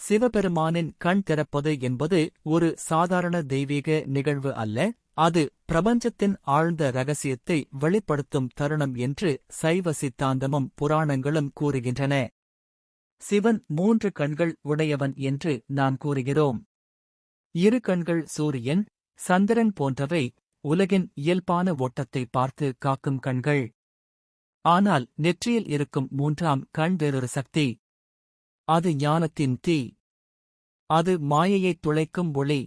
சிவபெருமானின் கண் திறப்பது என்பது ஒரு சாதாரண தெய்வீக நிகழ்வு அல்ல, அது பிரபஞ்சத்தின் ஆழ்ந்த ரகசியத்தை வெளிப்படுத்தும் தருணம் என்று சைவ சித்தாந்தமும் புராணங்களும் கூறுகின்றன. சிவன் 3 கண்கள் உடையவன் என்று நாம் கூறுகிறோம். 2 கண்கள் சூரியன், சந்திரன் போன்றவை உலகின் இயல்பான ஓட்டத்தை பார்த்து காக்கும் கண்கள். ஆனால் நெற்றியில் இருக்கும் 3ஆம் கண் வேறொரு சக்தி. அது ஞானத்தின் தீ. அது மாயையைத் துளைக்கும் ஒளி.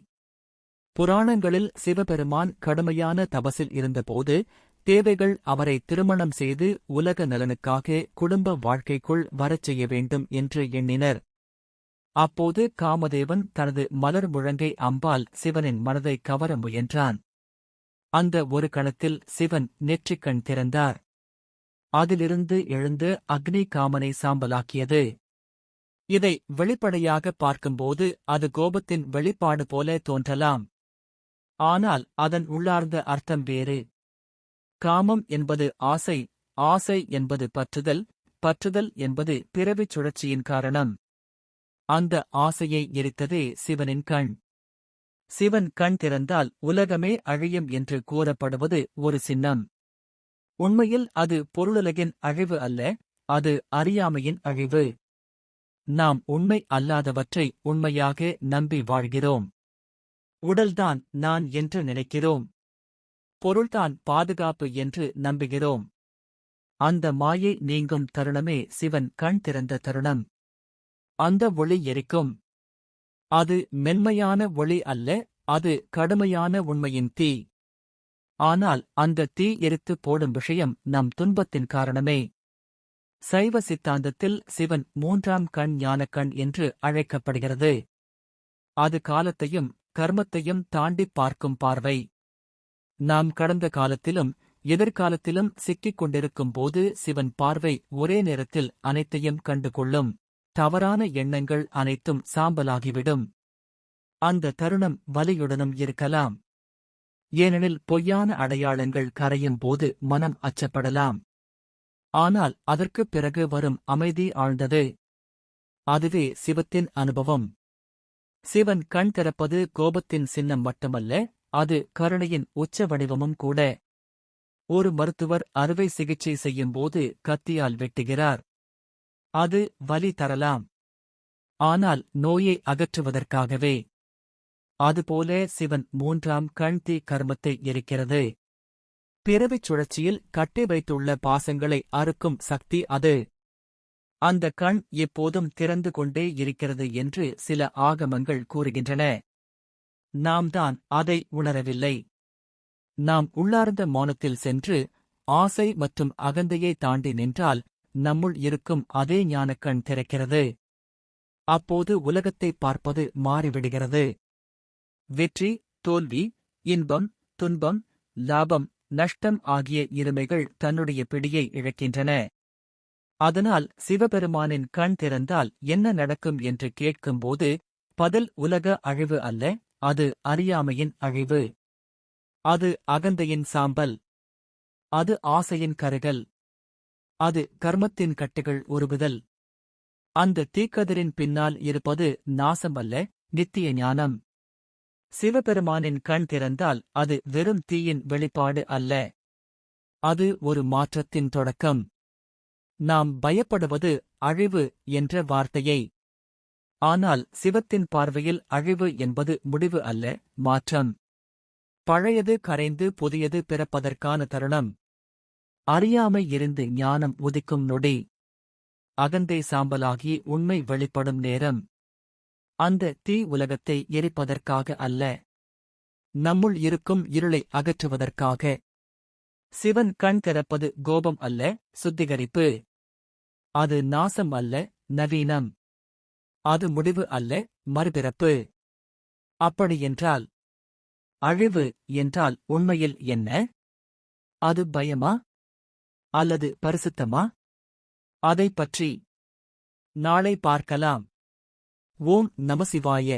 புராணங்களில் சிவபெருமான் கடுமையான தபசில் இருந்தபோது தேவைகள் அவரை திருமணம் செய்து உலக நலனுக்காக குடும்ப வாழ்க்கைக்குள் வரச் செய்ய வேண்டும் என்று எண்ணினர். அப்போது காமதேவன் தனது மலர் முழங்கை அம்பால் சிவனின் மனதை கவர முயன்றான். அந்த ஒரு கணத்தில் சிவன் நெற்றிக்கண் திறந்தார். அதிலிருந்து எழுந்து அக்னி காமனை சாம்பலாக்கியது. இதை வெளிப்படையாக பார்க்கும்போது அது கோபத்தின் வெளிப்பாடு போல தோன்றலாம். ஆனால் அதன் உள்ளார்ந்த அர்த்தம் வேறு. காமம் என்பது ஆசை, ஆசை என்பது பற்றுதல், பற்றுதல் என்பது பிறவிச் சுழற்சியின் காரணம். அந்த ஆசையை எரித்ததே சிவனின் கண். சிவன் கண் திறந்தால் உலகமே அழியும் என்று கூறப்படுவது ஒரு சின்னம். உண்மையில் அது பொருளுலகின் அழிவு அல்ல, அது அறியாமையின் அழிவு. நாம் உண்மை அல்லாதவற்றை உண்மையாக நம்பி வாழ்கிறோம். உடல்தான் நான் என்று நினைக்கிறோம். பொருள்தான் பாதுகாப்பு என்று நம்புகிறோம். அந்த மாயை நீங்கும் தருணமே சிவன் கண் திறந்த தருணம். அந்த ஒளி எரிக்கும். அது மென்மையான ஒளி அல்ல, அது கடுமையான உண்மையின் தீ. ஆனால் அந்த தீ எரித்து போடும் விஷயம் நம் துன்பத்தின் காரணமே. சைவ சித்தாந்தத்தில் சிவன் 3ஆம் கண் ஞானக்கண் என்று அழைக்கப்படுகிறது. அது காலத்தையும் கர்மத்தையும் தாண்டிப் பார்க்கும் பார்வை. நாம் கடந்த காலத்திலும் எதிர்காலத்திலும் சிக்கிக் கொண்டிருக்கும் போது சிவன் பார்வை ஒரே நேரத்தில் அனைத்தையும் கண்டுகொள்ளும். தவறான எண்ணங்கள் அனைத்தும் சாம்பலாகிவிடும். அந்த தருணம் வலியுடனும் இருக்கலாம். ஏனெனில் பொய்யான அடையாளங்கள் கரையும் போது மனம் அச்சப்படலாம். ஆனால் அதற்குப் பிறகு வரும் அமைதி ஆழ்ந்தது. அதுவே சிவத்தின் அனுபவம். சிவன் கண் திறப்பது கோபத்தின் சின்னம் மட்டுமல்ல, அது கருணையின் உச்ச வடிவமும் கூட. ஒரு மருத்துவர் அறுவை சிகிச்சை செய்யும்போது கத்தியால் வெட்டுகிறார். அது வலி தரலாம். ஆனால் நோயை அகற்றுவதற்காகவே. அதுபோல சிவன் 3ஆம் கண் தீ கர்மத்தை எரிக்கிறது. பிறவிச் சுழற்சியில் கட்டி வைத்துள்ள பாசங்களை அறுக்கும் சக்தி அது. அந்த கண் எப்போதும் திறந்து கொண்டே இருக்கிறது என்று சில ஆகமங்கள் கூறுகின்றன. நாம் தான் அதை உணரவில்லை. நாம் உள்ளார்ந்த மௌனத்தில் சென்று ஆசை மற்றும் அகந்தையை தாண்டி நின்றால் நம்முள் இருக்கும் அதே ஞானக்கண் திறக்கிறது. அப்போது உலகத்தை பார்ப்பது மாறிவிடுகிறது. வெற்றி, தோல்வி, இன்பம், துன்பம், லாபம், நஷ்டம் ஆகிய இருமைகள் தன்னுடைய பிடியை இழக்கின்றன. அதனால் சிவபெருமானின் கண் திறந்தால் என்ன நடக்கும் என்று கேட்கும்போது பதில் உலக அழிவு அல்ல, அது அறியாமையின் அழிவு. அது அகந்தையின் சாம்பல். அது ஆசையின் கருகல். அது கர்மத்தின் கட்டுகள் உருகுதல். அந்த தீக்கதிரின் பின்னால் இருப்பது நாசம் அல்ல, நித்திய ஞானம். சிவபெருமானின் கண் திறந்தால் அது வெறும் தீயின் வெளிப்பாடு அல்ல. அது ஒரு மாற்றத்தின் தொடக்கம். நாம் பயப்படுவது அழிவு என்ற வார்த்தையை. ஆனால் சிவத்தின் பார்வையில் அழிவு என்பது முடிவு அல்ல, மாற்றம். பழையது கரைந்து புதியது பிறப்பதற்கான தருணம். அறியாமை இருந்து ஞானம் உதிக்கும் நொடி. அகந்தை சாம்பலாகி உண்மை வெளிப்படும் நேரம். அந்த தீ உலகத்தை எரிப்பதற்காக அல்ல, நம்முள் இருக்கும் இருளை அகற்றுவதற்காக. சிவன் கண் திறப்பது கோபம் அல்ல, சுத்திகரிப்பு. அது நாசம் அல்ல, நவீனம். அது முடிவு அல்ல, மறுபிறப்பு. அப்படியென்றால் அழிவு என்றால் உண்மையில் என்ன? அது பயமா அல்லது பரிசுத்தமா? அதைப் பற்றி நாளை பார்க்கலாம். ஓம் நமசிவாய.